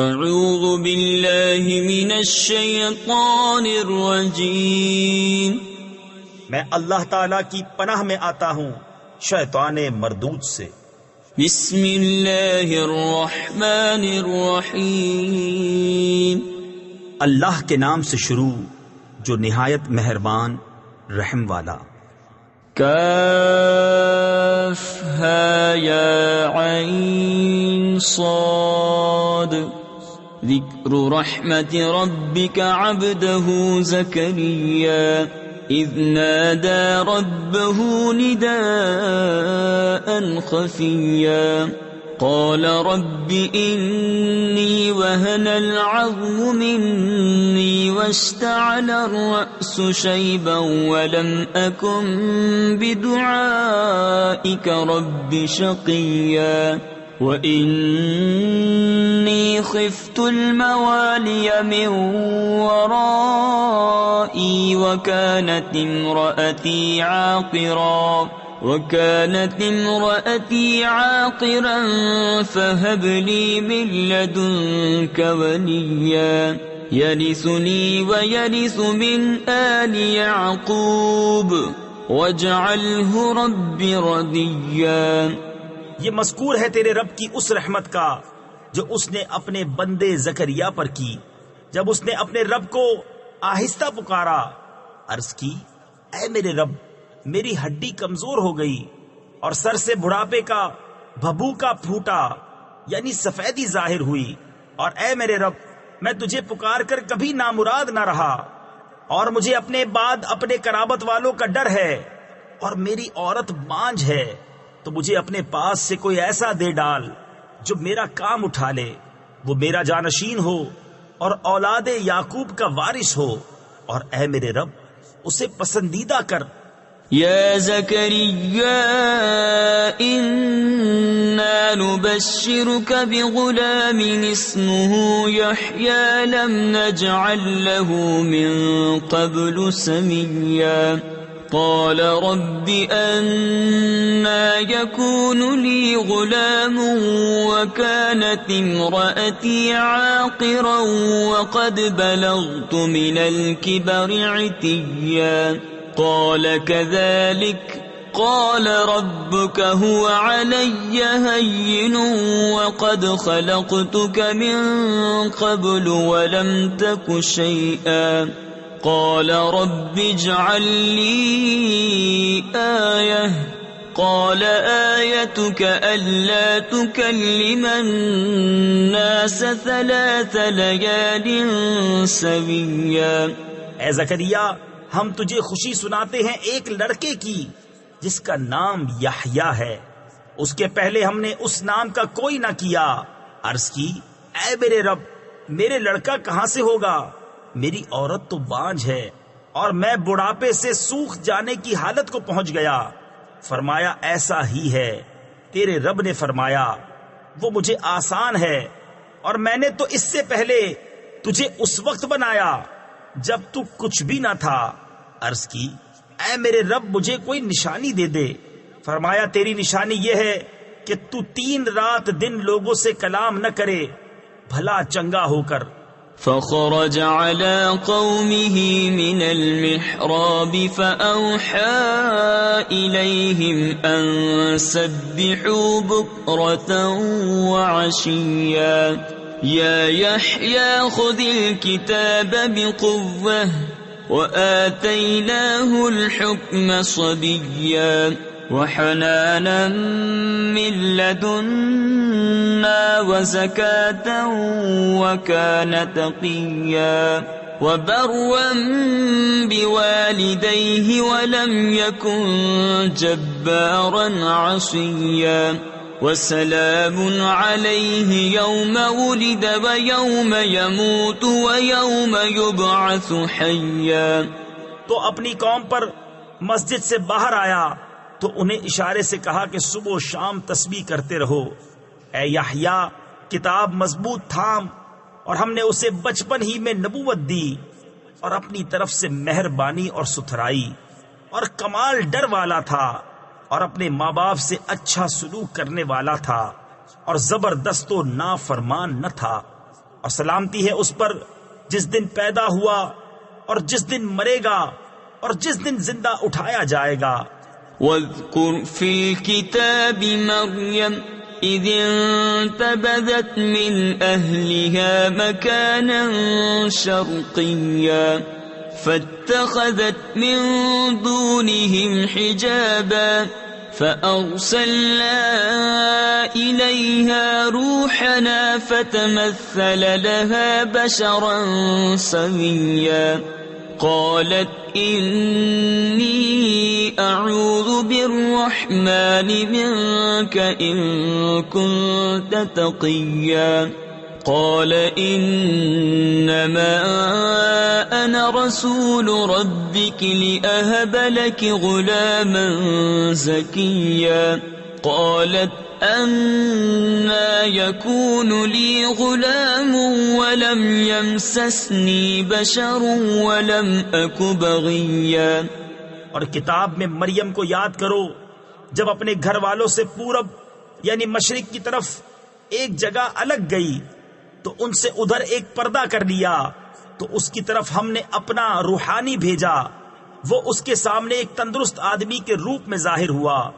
اعوذ باللہ من الشیطان الرجیم، میں اللہ تعالی کی پناہ میں آتا ہوں شیطان مردود سے۔ بسم اللہ الرحمن الرحیم، اللہ کے نام سے شروع جو نہایت مہربان رحم والا۔ کاف ہا یا عین صاد، ذکر رحمت ربک عبدہ زکریا اذ نادى ربه نداء خفيا قال رب إني وهن العظم مني واشتعل الرأس شيبا ولم أكن بدعائك رب شقيا وإني خفت الموالي من ورائي وكانت امرأتي عاقرا فهب لي من لدنك وليا يرثني ويرث من آل يعقوب واجعله رب رضيا۔ یہ مذکور ہے تیرے رب کی اس رحمت کا جو اس نے اپنے بندے زکریا پر کی جب اس نے اپنے رب کو آہستہ پکارا۔ عرض کی، اے میرے رب، میری ہڈی کمزور ہو گئی اور سر سے بڑھاپے کا بھبوکا پھوٹا، یعنی سفیدی ظاہر ہوئی، اور اے میرے رب، میں تجھے پکار کر کبھی نامراد نہ رہا، اور مجھے اپنے بعد اپنے قرابت والوں کا ڈر ہے، اور میری عورت بانجھ ہے، تو مجھے اپنے پاس سے کوئی ایسا دے ڈال جو میرا کام اٹھا لے، وہ میرا جانشین ہو اور اولاد یعقوب کا وارث ہو، اور اے میرے رب اسے پسندیدہ کر۔ یا زکریا انا نبشرک بغلام اسمه یحیی لم نجعل له من قبل سمیا قال رب أنا يكون لي غلام وكانت امرأتي عاقرا وقد بلغت من الكبر عتيا قال كذلك قال ربك هو علي هين وقد خلقتك من قبل ولم تك شيئا قال رب اجعل لي آية قال آيتك ألا تكلم الناس 3 ليال سويا۔ اے زکریا، ہم تجھے خوشی سناتے ہیں ایک لڑکے کی جس کا نام یحییٰ ہے، اس کے پہلے ہم نے اس نام کا کوئی نہ کیا۔ عرض کی، اے میرے رب، میرے لڑکا کہاں سے ہوگا؟ میری عورت تو بانجھ ہے اور میں بڑھاپے سے سوکھ جانے کی حالت کو پہنچ گیا۔ فرمایا، ایسا ہی ہے۔ تیرے رب نے فرمایا، وہ مجھے آسان ہے، اور میں نے تو اس سے پہلے تجھے اس وقت بنایا جب تو کچھ بھی نہ تھا۔ عرض کی، اے میرے رب، مجھے کوئی نشانی دے دے۔ فرمایا، تیری نشانی یہ ہے کہ تو 3 رات دن لوگوں سے کلام نہ کرے، بھلا چنگا ہو کر۔ فخرج على قومه من المحراب فأوحى إليهم أن سبحوا بكرة وعشيا يا يحيى خذ الكتاب بقوة وآتيناه الحكم صبيا وحنانا من لدنا وزكاة وكان تقيا وبرا بوالديه ولم يكن جبارا عصيا وسلام عليه يوم ولد ويوم يموت ويوم يبعث حيا۔ تو اپنی قوم پر مسجد سے باہر آیا تو انہیں اشارے سے کہا کہ صبح و شام تسبیح کرتے رہو۔ اے یحییٰ، کتاب مضبوط تھام، اور ہم نے اسے بچپن ہی میں نبوت دی اور اپنی طرف سے مہربانی اور ستھرائی، اور کمال ڈر والا تھا، اور اپنے ماں باپ سے اچھا سلوک کرنے والا تھا، اور زبردست و نافرمان نہ تھا۔ اور سلامتی ہے اس پر جس دن پیدا ہوا اور جس دن مرے گا اور جس دن زندہ اٹھایا جائے گا۔ واذكر في الكتاب مريم إذ انتبذت من أهلها مكانا شرقيا فاتخذت من دونهم حجابا فأرسلنا إليها روحنا فتمثل لها بشرا سويا قالت إني أعوذ بالرحمن منك إن كنت تقيا قال إنما أنا رسول ربك لأهب لك غلاما زكيا قالت أَنَّى يَكُونُ لِي غُلَامٌ وَلَمْ يَمْسَسْنِي بَشَرٌ وَلَمْ أَكُ بَغِيًّا۔ اور کتاب میں مریم کو یاد کرو جب اپنے گھر والوں سے پورب یعنی مشرق کی طرف ایک جگہ الگ گئی تو ان سے ادھر ایک پردہ کر لیا، تو اس کی طرف ہم نے اپنا روحانی بھیجا، وہ اس کے سامنے ایک تندرست آدمی کے روپ میں ظاہر ہوا۔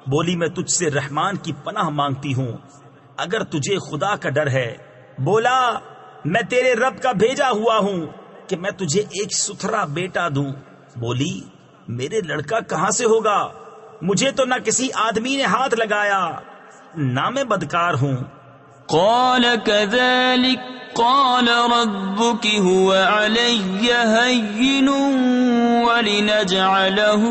بولی میں تجھ سے رحمان کی پناہ مانگتی ہوں اگر تجھے خدا کا ڈر ہے۔ بولا میں تیرے رب کا بھیجا ہوا ہوں کہ میں تجھے ایک ستھرا بیٹا دوں۔ بولی میرے لڑکا کہاں سے ہوگا؟ مجھے تو نہ کسی آدمی نے ہاتھ لگایا نہ میں بدکار ہوں۔ قال كذلك قال ربك هو علي هين ولنجعله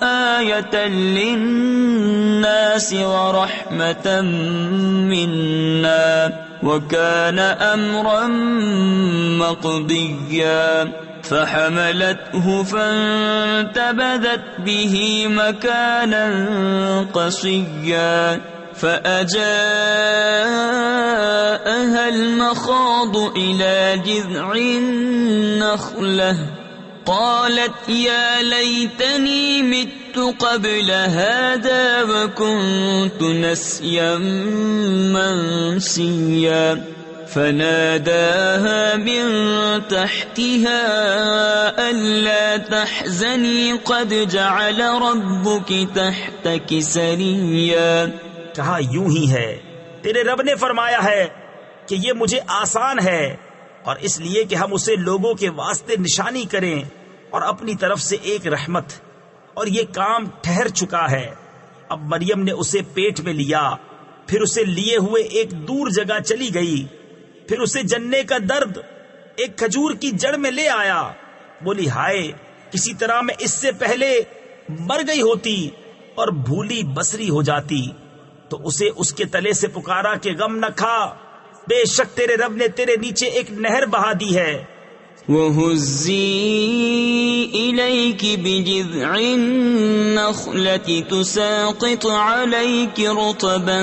آية للناس ورحمة منا وكان أمرا مقضيا فحملته فانتبذت به مكانا قصيا فأجاءها المخاض إلى جذع النخلة قالت يا ليتني مت قبل هذا وكنت نسيا منسيا فناداها من تحتها ألا تحزني قد جعل ربك تحتك سريا۔ کہا یوں ہی ہے، تیرے رب نے فرمایا ہے کہ یہ مجھے آسان ہے، اور اس لیے کہ ہم اسے لوگوں کے واسطے نشانی کریں اور اپنی طرف سے ایک رحمت، اور یہ کام ٹھہر چکا ہے۔ اب مریم نے اسے پیٹ میں لیا، پھر اسے لیے ہوئے ایک دور جگہ چلی گئی، پھر اسے جننے کا درد ایک کھجور کی جڑ میں لے آیا۔ بولی ہائے کسی طرح میں اس سے پہلے مر گئی ہوتی اور بھولی بسری ہو جاتی، تو اسے اس کے تلے سے پکارا کہ غم نہ کھا، بے شک تیرے رب نے تیرے نیچے ایک نہر بہا دی ہے۔ وَهُزِّي إِلَيْكِ بِجِذْعِ النَّخْلَةِ تُسَاقِطْ عَلَيْكِ رُطَبًا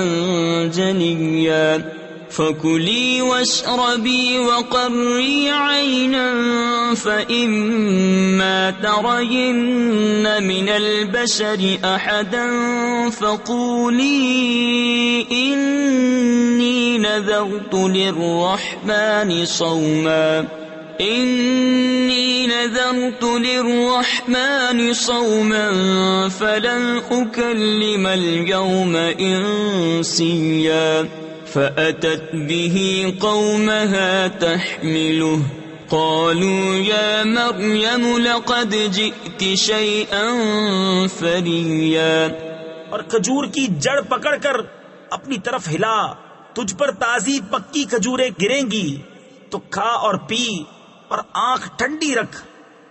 جَنِيًّا فَكُلِي وَاشْرَبِي وَقَرِّي عَيْنًا فَإِمَّا تَرَيِنَّ مِنَ الْبَشَرِ أَحَدًا فَقُولِي إِنِّي نَذَرْتُ لِلرَّحْمَنِ صَوْمًا فَلَنْ أُكَلِّمَ الْيَوْمَ إِنسِيًّا فأتت به قومها تحمله قالوا يا مريم لقد جئت شيئا فريا۔ اور کھجور کی جڑ پکڑ کر اپنی طرف ہلا، تجھ پر تازی پکی کھجوریں گریں گی تو کھا اور پی اور آنکھ ٹھنڈی رکھ،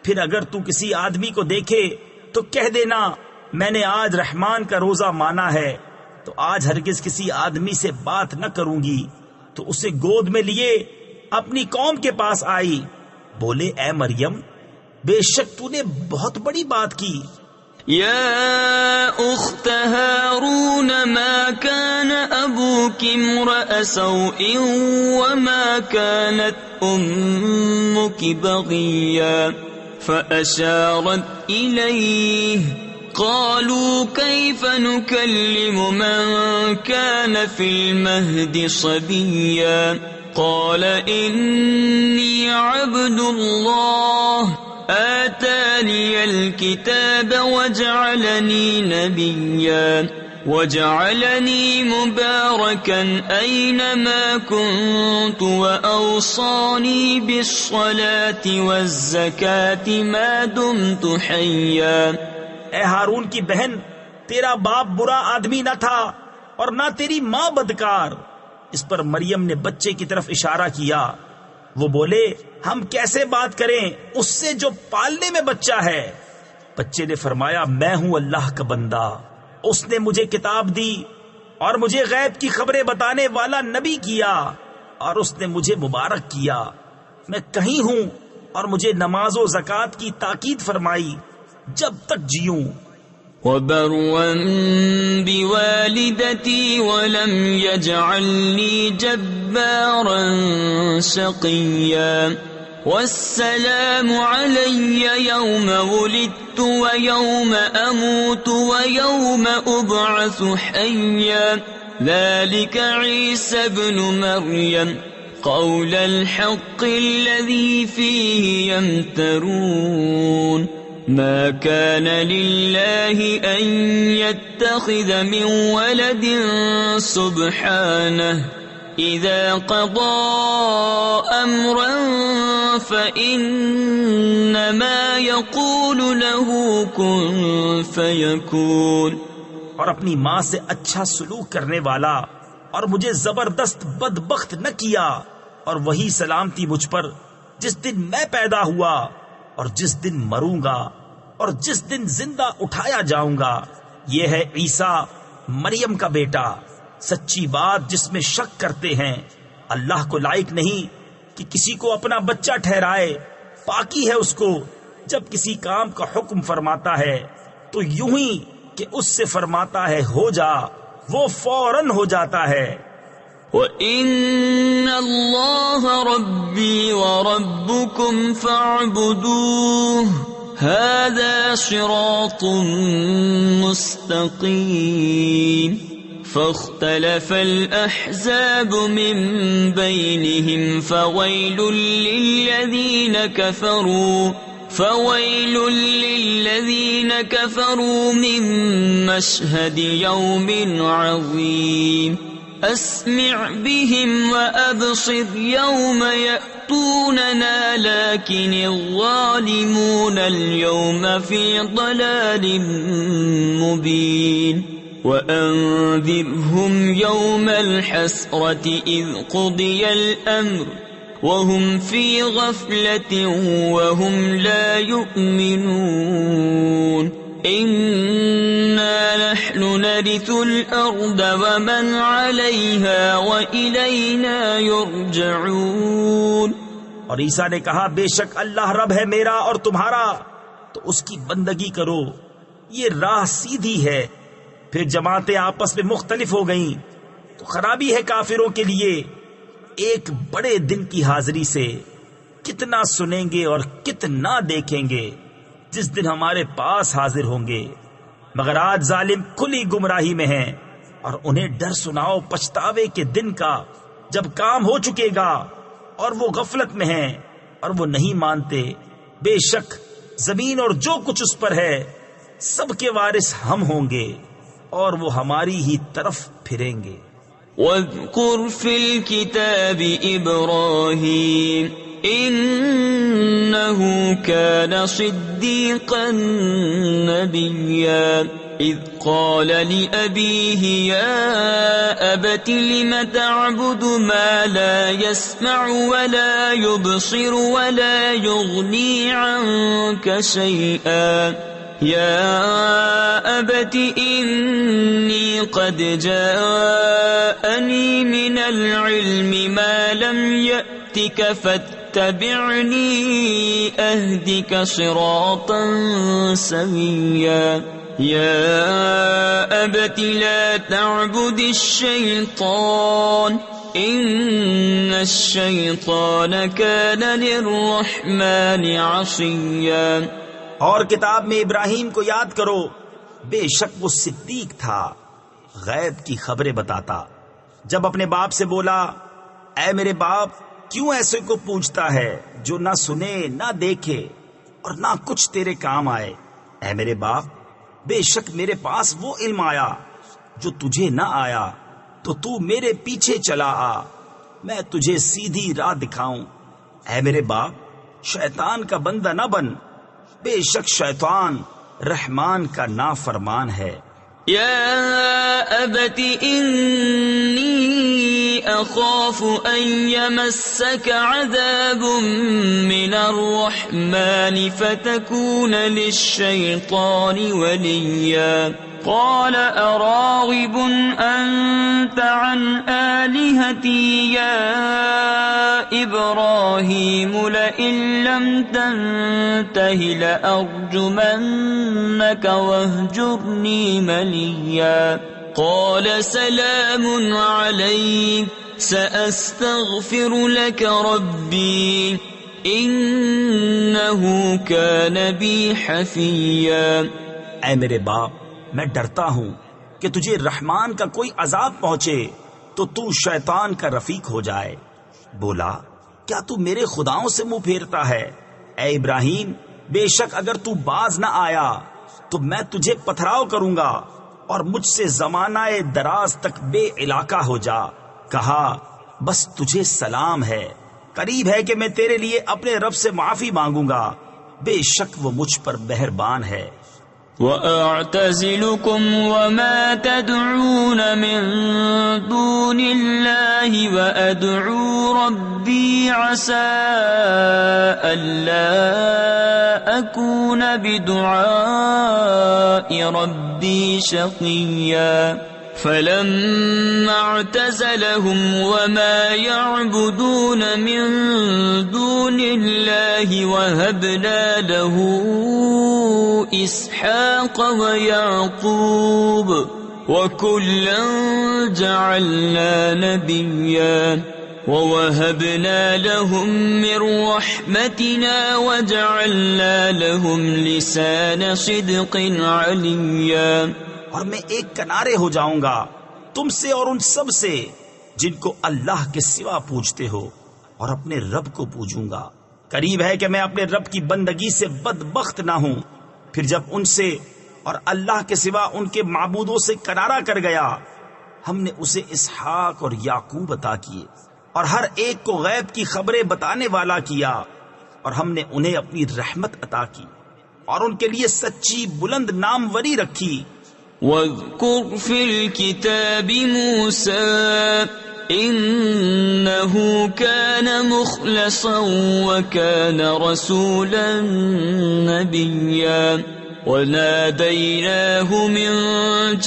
پھر اگر تو کسی آدمی کو دیکھے تو کہہ دینا میں نے آج رحمان کا روزہ مانا ہے، تو آج ہرگز کسی آدمی سے بات نہ کروں گی۔ تو اسے گود میں لیے اپنی قوم کے پاس آئی۔ بولے اے مریم بے شک تو نے بہت بڑی بات کی۔ یا اخت ہارون ما كان ابوك امرأ سوء وما كانت امك بغيا فاشارت الیہ قالوا كيف نكلم من كان في المهد صبيا قال إني عبد الله آتاني الكتاب وجعلني نبيا وجعلني مباركا أينما كنت وأوصاني بالصلاة والزكاة ما دمت حيا. اے ہارون کی بہن، تیرا باپ برا آدمی نہ تھا اور نہ تیری ماں بدکار. اس پر مریم نے بچے کی طرف اشارہ کیا. وہ بولے ہم کیسے بات کریں اس سے جو پالنے میں بچہ ہے. بچے نے فرمایا میں ہوں اللہ کا بندہ. اس نے مجھے کتاب دی اور مجھے غیب کی خبریں بتانے والا نبی کیا، اور اس نے مجھے مبارک کیا. میں کہیں ہوں اور مجھے نماز و زکوٰۃ کی تاکید فرمائی جب تک جیوں. وبرا بوالدتي ولم يجعلني جبارا شقيا والسلام علي يوم ولدت ويوم أموت ويوم أبعث حيا ذلك عيسى ابن مريم قول الحق الذي فيه يمترون. ما كان لله أن يتخذ من ولد سبحانه إذا قضى أمرا فإنما يقول له كن فيكون. اور اپنی ماں سے اچھا سلوک کرنے والا اور مجھے زبردست بدبخت نہ کیا، اور وہی سلامتی مجھ پر جس دن میں پیدا ہوا اور جس دن مروں گا اور جس دن زندہ اٹھایا جاؤں گا. یہ ہے عیسیٰ مریم کا بیٹا. سچی بات جس میں شک کرتے ہیں. اللہ کو لائق نہیں کہ کسی کو اپنا بچہ ٹھہرائے. پاکی ہے اس کو جب کسی کام کا حکم فرماتا ہے تو یوں ہی کہ اس سے فرماتا ہے ہو جا، وہ فوراً ہو جاتا ہے. وَإِنَّ اللَّهَ رَبِّي وَرَبُّكُمْ فَاعْبُدُوهُ هَذَا صِرَاطٌ مُسْتَقِيمٌ. فاختلف الأحزاب من بينهم فويل للذين كفروا من مشهد يوم عظيم. أسمع بهم وأبصر يوم يأتوننا لكن الظالمون اليوم في ضلال مبين. وأنذرهم يوم الحسرة إذ قضي الأمر وهم في غفلة وهم لا يؤمنون. إنا نحن نرث الأرض ومن عليها وإلينا يرجعون. اور عیسیٰ نے کہا بے شک اللہ رب ہے میرا اور تمہارا، تو اس کی بندگی کرو، یہ راہ سیدھی ہے. پھر جماعتیں آپس میں مختلف ہو گئیں تو خرابی ہے کافروں کے لیے. ایک بڑے دن کی حاضری سے کتنا سنیں گے اور کتنا دیکھیں گے جس دن ہمارے پاس حاضر ہوں گے. مگر آج ظالم کھلی گمراہی میں ہیں، اور انہیں ڈر سناؤ پچھتاوے کے دن کا جب کام ہو چکے گا اور وہ غفلت میں ہیں اور وہ نہیں مانتے. بے شک زمین اور جو کچھ اس پر ہے سب کے وارث ہم ہوں گے اور وہ ہماری ہی طرف پھریں گے. وَاذْكُرْ فِي الْكِتَابِ إِبْرَاهِيمَ إِنَّهُ كَانَ صِدِّيقًا نَبِيًّا إِذْ قَالَ لِأَبِيهِ يَا أَبَتِ لِمَ تَعْبُدُ مَا لَا يَسْمَعُ وَلَا يُبْصِرُ وَلَا يُغْنِي عَنكَ شَيْئًا يَا أَبَتِ إِنِّي قَدْ جَاءَنِي مِنَ الْعِلْمِ مَا لَمْ يَأْتِكَ فَاتَّبِعْنِي أَهْدِكَ صِرَاطًا سَوِيًّا يَا أَبَتِ لَا تَعْبُدِ الشَّيْطَانَ إِنَّ الشَّيْطَانَ كَانَ لِلرَّحْمَنِ عَصِيًّا. اور کتاب میں ابراہیم کو یاد کرو، بے شک وہ صدیق تھا، غیب کی خبریں بتاتا. جب اپنے باپ سے بولا اے میرے باپ کیوں ایسے کو پوچھتا ہے جو نہ سنے نہ دیکھے اور نہ کچھ تیرے کام آئے؟ اے میرے باپ بے شک میرے پاس وہ علم آیا جو تجھے نہ آیا، تو تو میرے پیچھے چلا آ، میں تجھے سیدھی راہ دکھاؤں۔ اے میرے باپ شیطان کا بندہ نہ بن، بے شک شیطان رحمان کا نافرمان ہے۔ يا أبت إني أخاف أن يمسك عذاب من الرحمن فتكون للشيطان وليا قال أراغب أنت عن آلهتي يا إبراهيم لئن لم تنته لأرجمنك واهجرني مليا قال سلام عليك سأستغفر لك ربي إنه كان بي حفيا۔ اے میرے باپ میں ڈرتا ہوں کہ تجھے رحمان کا کوئی عذاب پہنچے تو تو شیطان کا رفیق ہو جائے۔ بولا کیا تو میرے خداؤں سے منہ پھیرتا ہے؟ اے ابراہیم بے شک اگر تو باز نہ آیا تو میں تجھے پتھراؤ کروں گا اور مجھ سے زمانہ دراز تک بے علاقہ ہو جا۔ کہا بس تجھے سلام ہے، قریب ہے کہ میں تیرے لیے اپنے رب سے معافی مانگوں گا، بے شک وہ مجھ پر مہربان ہے۔ وَأَعْتَزِلُكُمْ وَمَا تَدْعُونَ مِن دُونِ اللَّهِ وَأَدْعُو رَبِّي عَسَىٰ أَلَّا أَكُونَ بِدُعَاءِ رَبِّي شَقِيًّا فَلَمَّا اعْتَزَلَهُمْ وَمَا يَعْبُدُونَ مِن دُونِ اللَّهِ وَهَبْنَا لَهُ إِسْحَاقَ وَيَعْقُوبَ وَكُلًّا جَعَلْنَا نَبِيًّا وَوَهَبْنَا لَهُم مِّن رَّحْمَتِنَا وَجَعَلْنَا لَهُمْ لِسَانَ صِدْقٍ عَلِيًّا۔ اور میں ایک کنارے ہو جاؤں گا تم سے اور ان سب سے جن کو اللہ کے سوا پوجتے ہو، اور اپنے رب کو پوجوں گا۔ قریب ہے کہ میں اپنے رب کی بندگی سے بدبخت نہ ہوں۔ پھر جب ان سے اور اللہ کے سوا ان کے معبودوں سے کنارہ کر گیا، ہم نے اسے اسحاق اور یعقوب عطا کیے، اور ہر ایک کو غیب کی خبریں بتانے والا کیا، اور ہم نے انہیں اپنی رحمت عطا کی اور ان کے لیے سچی بلند ناموری رکھی۔ وَاذْكُرْ فِي الْكِتَابِ مُوسَىٰ إِنَّهُ كَانَ مُخْلَصًا وَكَانَ رَسُولًا نَبِيًّا وَنَادَيْنَاهُ مِن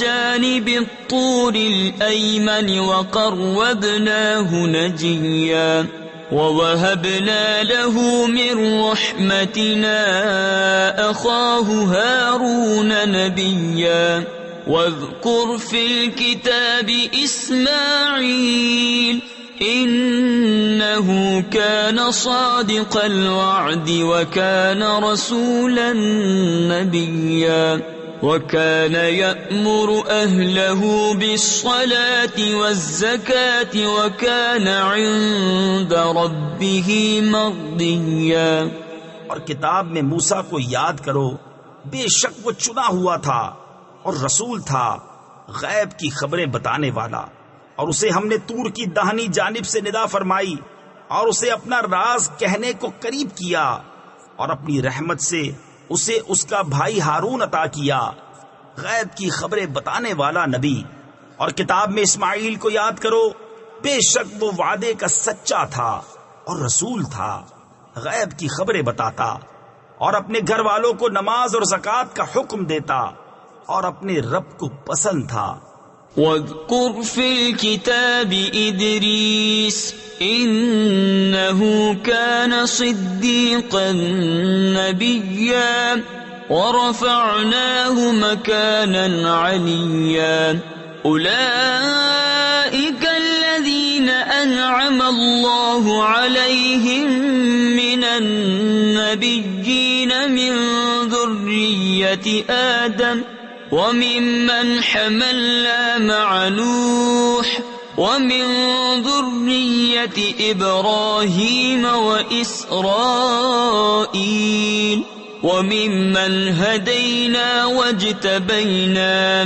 جَانِبِ الطُّورِ الْأَيْمَنِ وَقَرَّبْنَاهُ نَجِيًّا وَوَهَبْنَا لَهُ مِن رَّحْمَتِنَا أَخَاهُ هَارُونَ نَبِيًّا وَاذْكُرْ فِي الْكِتَابِ إِسْمَاعِيلَ إِنَّهُ كَانَ صَادِقَ الْوَعْدِ وَكَانَ رَسُولًا نَبِيًّا وَكَانَ يَأْمُرُ أَهْلَهُ بِالصَّلَاةِ وَالزَّكَاةِ وَكَانَ عِندَ رَبِّهِ مَرْضِيًّا۔ اور کتاب میں موسیٰ کو یاد کرو، بے شک وہ چنا ہوا تھا اور رسول تھا، غیب کی خبریں بتانے والا، اور اسے ہم نے طور کی داہنی جانب سے ندا فرمائی اور اسے اپنا راز کہنے کو قریب کیا، اور اپنی رحمت سے اسے اس کا بھائی ہارون عطا کیا، غیب کی خبریں بتانے والا نبی۔ اور کتاب میں اسماعیل کو یاد کرو، بے شک وہ وعدے کا سچا تھا اور رسول تھا، غیب کی خبریں بتاتا اور اپنے گھر والوں کو نماز اور زکوٰۃ کا حکم دیتا اور اپنے رب کو پسند تھا۔ وَاذْكُرْ فِي الْكِتَابِ إِدْرِيسَ إِنَّهُ كَانَ صِدِّيقًا نَبِيًّا وَرَفَعْنَاهُ مَكَانًا عَلِيًّا أُولَئِكَ الَّذِينَ أَنْعَمَ اللَّهُ عَلَيْهِمْ مِنَ النَّبِيِّينَ مِنْ ذُرِّيَّةِ آدَمَ وَمِمَّنْ حَمَلْنَا مَعَ نُوحٍ ومن ذرية إبراهيم وإسرائيل وممن هدينا واجتبينا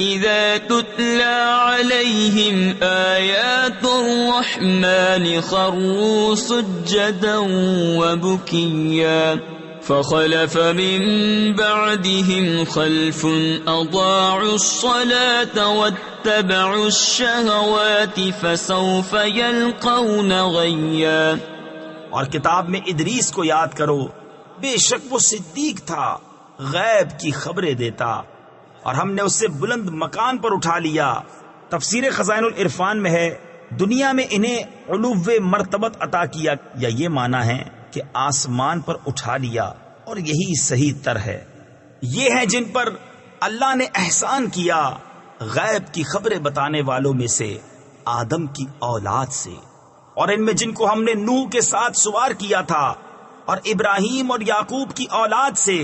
إذا تتلى عليهم آيات الرحمن خروا سجدا وبكيا فخلف من بعدهم خلف أضاعوا الصلاة واتبعوا الشهوات فسوف يلقون غيا. اور کتاب میں ادریس کو یاد کرو، بے شک وہ صدیق تھا، غیب کی خبریں دیتا، اور ہم نے اسے بلند مکان پر اٹھا لیا. تفسیر خزائن العرفان میں ہے دنیا میں انہیں علو مرتبت عطا کیا، یا یہ معنی ہے کہ آسمان پر اٹھا لیا، اور یہی صحیح تر ہے. یہ ہیں جن پر اللہ نے احسان کیا، غیب کی خبریں بتانے والوں میں سے آدم کی اولاد سے، اور ان میں جن کو ہم نے نوح کے ساتھ سوار کیا تھا، اور ابراہیم اور یعقوب کی اولاد سے،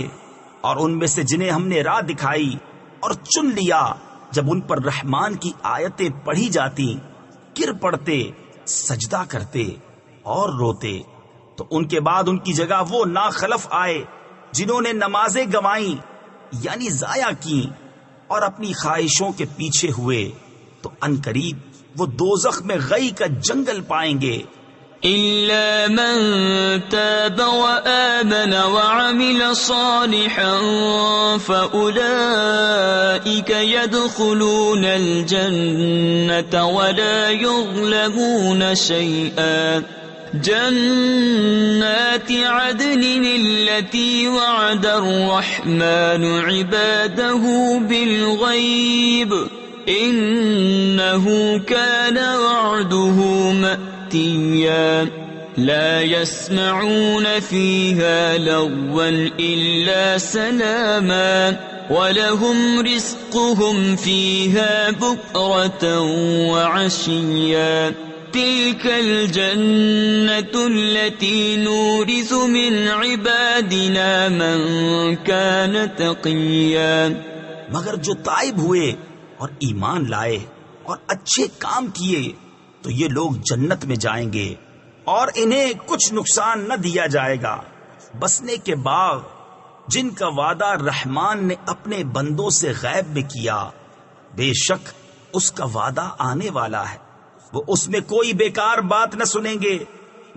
اور ان میں سے جنہیں ہم نے راہ دکھائی اور چن لیا. جب ان پر رحمان کی آیتیں پڑھی جاتی گر پڑتے، سجدہ کرتے اور روتے. تو ان کے بعد ان کی جگہ وہ ناخلف آئے جنہوں نے نمازیں گنوائیں یعنی ضائع کی اور اپنی خواہشوں کے پیچھے ہوئے، تو عنقریب وہ دوزخ میں غی کا جنگل پائیں گے. إلا من تاب وآمن وعمل صالحا فأولئك يدخلون الجنة ولا يظلمون شيئا. جنات عدن التي وعد الرحمن عباده بالغيب إنه كان وعده مأتيا. لا يسمعون فيها لغوا إلا سلاما ولهم رزقهم فيها بكرة وعشيا. تلك الجنة التي نورث من عبادنا من كان تقيا. مگر جو تائب ہوئے اور ایمان لائے اور اچھے کام کیے تو یہ لوگ جنت میں جائیں گے اور انہیں کچھ نقصان نہ دیا جائے گا. بسنے کے باغ جن کا وعدہ رحمان نے اپنے بندوں سے غیب میں کیا، بے شک اس کا وعدہ آنے والا ہے. وہ اس میں کوئی بیکار بات نہ سنیں گے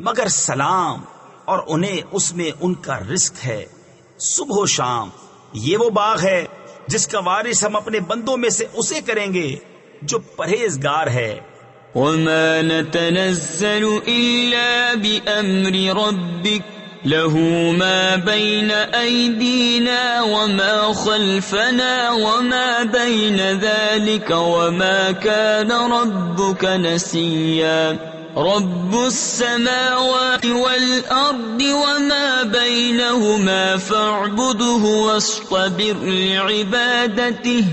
مگر سلام، اور انہیں اس میں ان کا رزق ہے صبح و شام. یہ وہ باغ ہے جس کا وارث ہم اپنے بندوں میں سے اسے کریں گے جو پرہیزگار ہے. وما نتنزل إلا بأمر ربك له ما بين أيدينا وما خلفنا وما بين ذلك وما كان ربك نسيا. رب السماوات والأرض وما بينهما فاعبده واصطبر لعبادته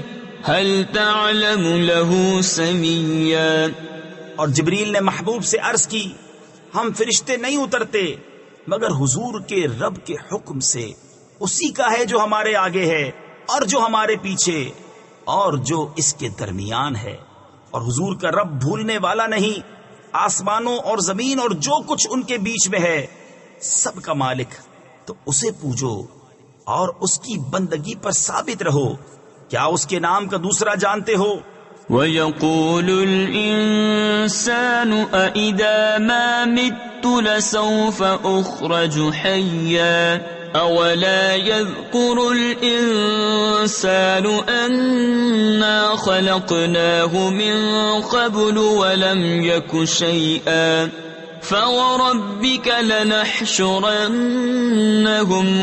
هل تعلم له سميا. اور جبریل نے محبوب سے عرض کی، ہم فرشتے نہیں اترتے مگر حضور کے رب کے حکم سے. اسی کا ہے جو ہمارے آگے ہے اور جو ہمارے پیچھے اور جو اس کے درمیان ہے. اور حضور کا رب بھولنے والا نہیں. آسمانوں اور زمین اور جو کچھ ان کے بیچ میں ہے سب کا مالک، تو اسے پوجو اور اس کی بندگی پر ثابت رہو. کیا اس کے نام کا دوسرا جانتے ہو؟ وَيَقُولُ الْإِنسَانُ أَإِذَا مَا مِتُّ لَسَوْفَ أُخْرَجُ حَيًّا أَوَلَا يَذْكُرُ الْإِنسَانُ أَنَّا خَلَقْنَاهُ مِنْ قَبْلُ وَلَمْ يَكُ شَيْئًا. فَوَرَبِّكَ لَنَحْشُرَنَّهُمْ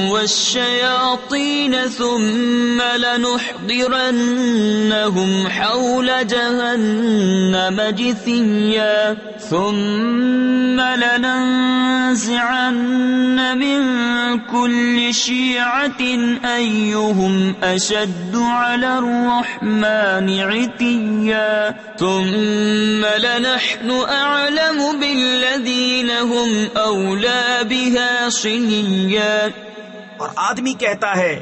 وَالشَّيَاطِينَ ثُمَّ لَنُحْضِرَنَّهُمْ حَوْلَ جَهَنَّمَ جِثِيًّا. ثُمَّ لَنَنزِعَنَّ مِنْ كُلِّ شِيعَةٍ أَيُّهُمْ أَشَدُّ عَلَى الرَّحْمَنِ عِتِيًّا. ثُمَّ لَنَحْنُ أَعْلَمُ بِالَّذِينَ هُمْ أَوْلَى بِهَا صِلِيًّا. اور آدمی کہتا ہے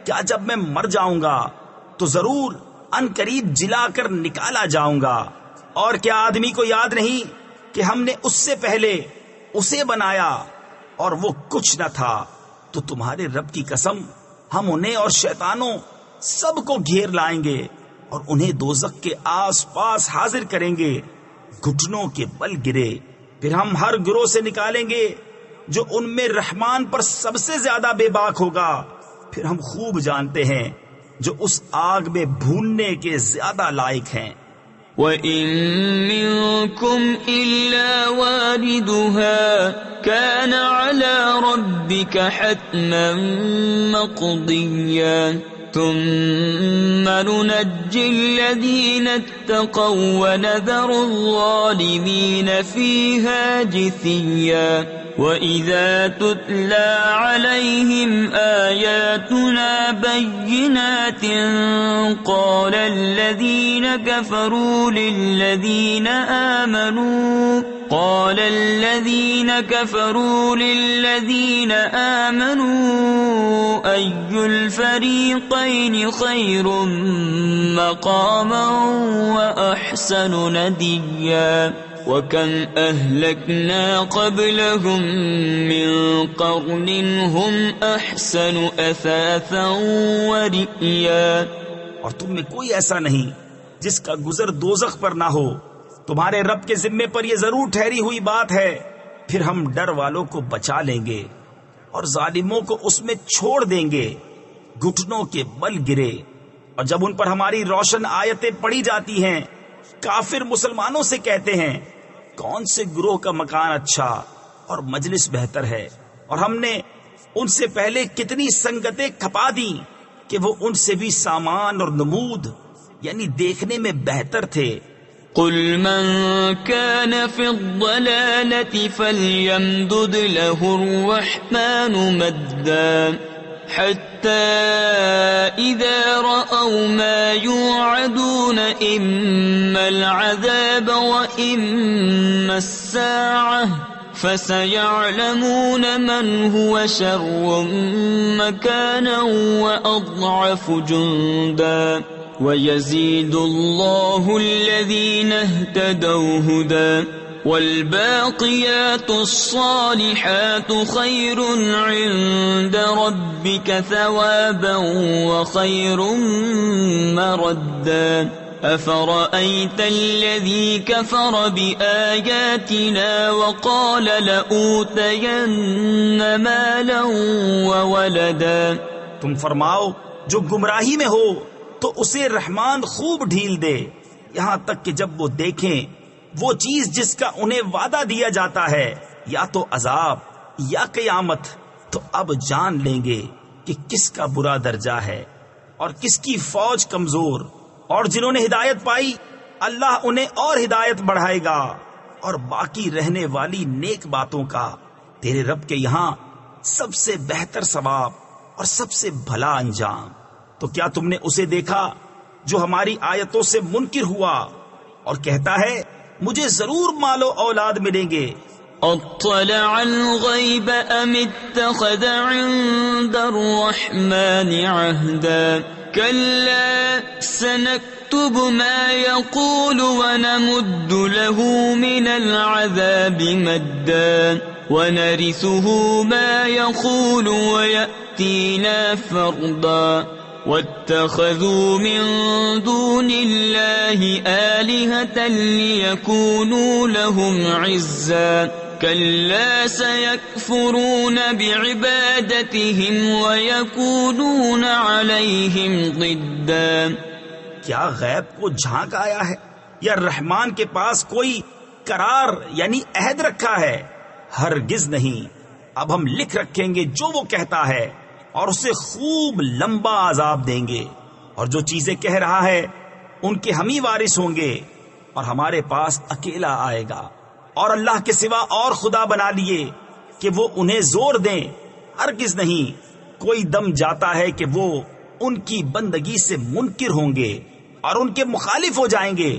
کیا جب میں مر جاؤں گا تو ضرور ان قریب جلا کر نکالا جاؤں گا. اور کیا آدمی کو یاد نہیں کہ ہم نے اس سے پہلے اسے بنایا اور وہ کچھ نہ تھا؟ تو تمہارے رب کی قسم ہم انہیں اور شیطانوں سب کو گھیر لائیں گے اور انہیں دوزخ کے آس پاس حاضر کریں گے، گھٹنوں کے بل گرے۔ پھر ہم ہر گروہ سے نکالیں گے جو ان میں رحمان پر سب سے زیادہ بے باک ہوگا، پھر ہم خوب جانتے ہیں جو اس آگ میں بھوننے کے زیادہ لائق ہیں۔ وَإِن مِّنكُمْ إِلَّا وَارِدُهَا كَانَ عَلَى رَبِّكَ حَتْمًا مَّقْضِيًّا ثُمَّ نُنَجِّي الَّذِينَ اتَّقَوا وَنَذَرُ الظَّالِمِينَ فِيهَا جِثِيًّا وَإِذَا تُتْلَى عَلَيْهِمْ آيَاتُنَا بَيِّنَاتٍ قَالَ الَّذِينَ كَفَرُوا لِلَّذِينَ آمَنُوا أَيُّ الْفَرِيقَيْنِ خَيْرٌ مَّقَامًا وَأَحْسَنُ نَدِيًّا وَكَمْ أَهْلَكْنَا قَبْلَهُمْ مِنْ قَرْنٍ هُمْ أَحْسَنُ أَثَاثًا وَرِئْيًا۔ اور تم میں کوئی ایسا نہیں جس کا گزر دوزخ پر نہ ہو، تمہارے رب کے ذمے پر یہ ضرور ٹھہری ہوئی بات ہے۔ پھر ہم ڈر والوں کو بچا لیں گے اور ظالموں کو اس میں چھوڑ دیں گے، گھٹنوں کے بل گرے۔ اور جب ان پر ہماری روشن آیتیں پڑھی جاتی ہیں، کافر مسلمانوں سے کہتے ہیں کون سے گروہ کا مکان اچھا اور مجلس بہتر ہے، اور ہم نے ان سے پہلے کتنی سنگتیں کھپا دیں کہ وہ ان سے بھی سامان اور نمود یعنی دیکھنے میں بہتر تھے۔ قل من كان في الضلالة فليمدد له الرحمن مدا حتى إذا رأوا ما يوعدون إما العذاب وإما الساعة فسيعلمون من هو شر مكانا وأضعف جندا وَيَزِيدُ اللَّهُ الَّذِينَ اهْتَدَوْا هُدًى وَالْبَاقِيَاتُ الصَّالِحَاتُ خَيْرٌ عِندَ رَبِّكَ ثَوَابًا وَخَيْرٌ مَّرَدًّا أَفَرَأَيْتَ الَّذِي كَفَرَ بِآيَاتِنَا وَقَالَ لَأُوتَيَنَّ مَالًا وَوَلَدًا۔ تم فرماؤ جو گمراہی میں ہو تو اسے رحمان خوب ڈھیل دے، یہاں تک کہ جب وہ دیکھیں وہ چیز جس کا انہیں وعدہ دیا جاتا ہے، یا تو عذاب یا قیامت، تو اب جان لیں گے کہ کس کا برا درجہ ہے اور کس کی فوج کمزور۔ اور جنہوں نے ہدایت پائی اللہ انہیں اور ہدایت بڑھائے گا اور باقی رہنے والی نیک باتوں کا تیرے رب کے یہاں سب سے بہتر ثواب اور سب سے بھلا انجام۔ تو کیا تم نے اسے دیکھا جو ہماری آیتوں سے منکر ہوا اور کہتا ہے مجھے ضرور مال و اولاد ملیں گے؟ اطلع الغیب ام اتخذ عند الرحمن عہدا کلا سنکتب ما يقول ونمد له من العذاب مدا ونرثه ما يقول ويأتينا فردا واتخذوا من دون الله آلهة ليكونوا لهم عزا كلا سيكفرون بعبادتهم ويكونون عليهم ضدا۔ کیا غیب کو جھانک آیا ہے یا رحمان کے پاس کوئی قرار یعنی عہد رکھا ہے؟ ہرگز نہیں۔ اب ہم لکھ رکھیں گے جو وہ کہتا ہے اور اسے خوب لمبا عذاب دیں گے، اور جو چیزیں کہہ رہا ہے ان کے ہم ہی وارث ہوں گے، اور ہمارے پاس اکیلا آئے گا، اور اللہ کے سوا اور خدا بنا لیے کہ وہ انہیں زور دیں۔ ہرگز نہیں، کوئی دم جاتا ہے کہ وہ ان کی بندگی سے منکر ہوں گے اور ان کے مخالف ہو جائیں گے۔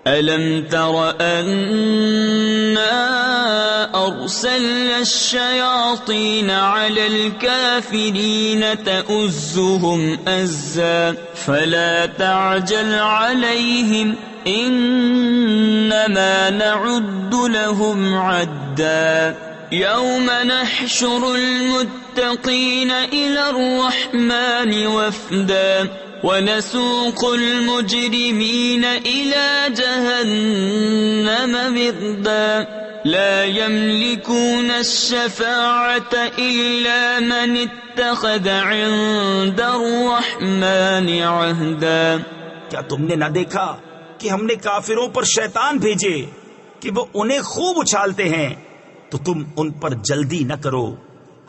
أَلَمْ تَرَ أَنَّا أَرْسَلْنَا الشَّيَاطِينَ عَلَى الْكَافِرِينَ تَؤُزُّهُمْ أَزًّا فَلَا تَعْجَلْ عَلَيْهِمْ إنما نعد لهم عدا يوم نحشر المتقين إلى الرحمن وفدا ونسوق المجرمين إلى جهنم وردا لا يملكون الشفاعة إلا من اتخذ عند الرحمن عهدا. کیا تم نے نہ دیکھا کہ ہم نے کافروں پر شیطان بھیجے کہ وہ انہیں خوب اچھالتے ہیں، تو تم ان پر جلدی نہ کرو،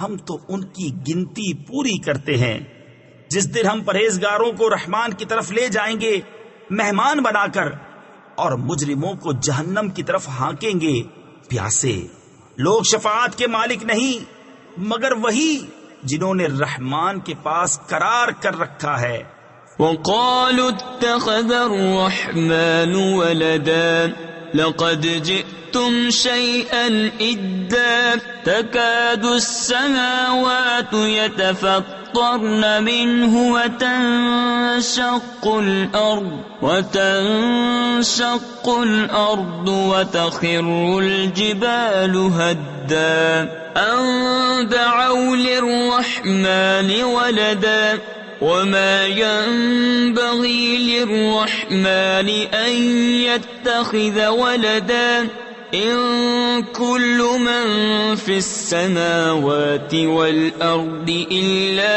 ہم تو ان کی گنتی پوری کرتے ہیں. جس دن ہم پرہیزگاروں کو رحمان کی طرف لے جائیں گے مہمان بنا کر، اور مجرموں کو جہنم کی طرف ہانکیں گے پیاسے. لوگ شفاعت کے مالک نہیں مگر وہی جنہوں نے رحمان کے پاس قرار کر رکھا ہے. وقالوا اتخذ الرحمن ولدا لقد جئتم شيئا إدا تكاد السماوات يتفطرن منه وتنشق الأرض وتخر الجبال هدا أن دعوا للرحمن ولدا وما ينبغي للرحمن أن يتخذ ولدا إن كل من في السماوات والأرض إلا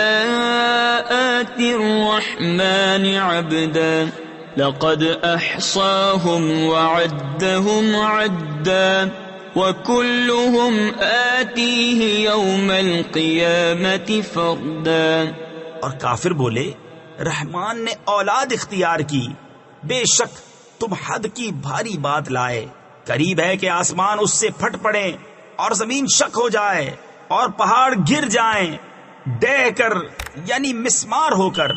آتي الرحمن عبدا لقد أحصاهم وعدهم عدا وكلهم آتيه يوم القيامة فردا. اور کافر بولے رحمان نے اولاد اختیار کی، بے شک تم حد کی بھاری بات لائے. قریب ہے کہ آسمان اس سے پھٹ پڑے اور زمین شک ہو جائے اور پہاڑ گر جائیں ڈہ کر یعنی مسمار ہو کر.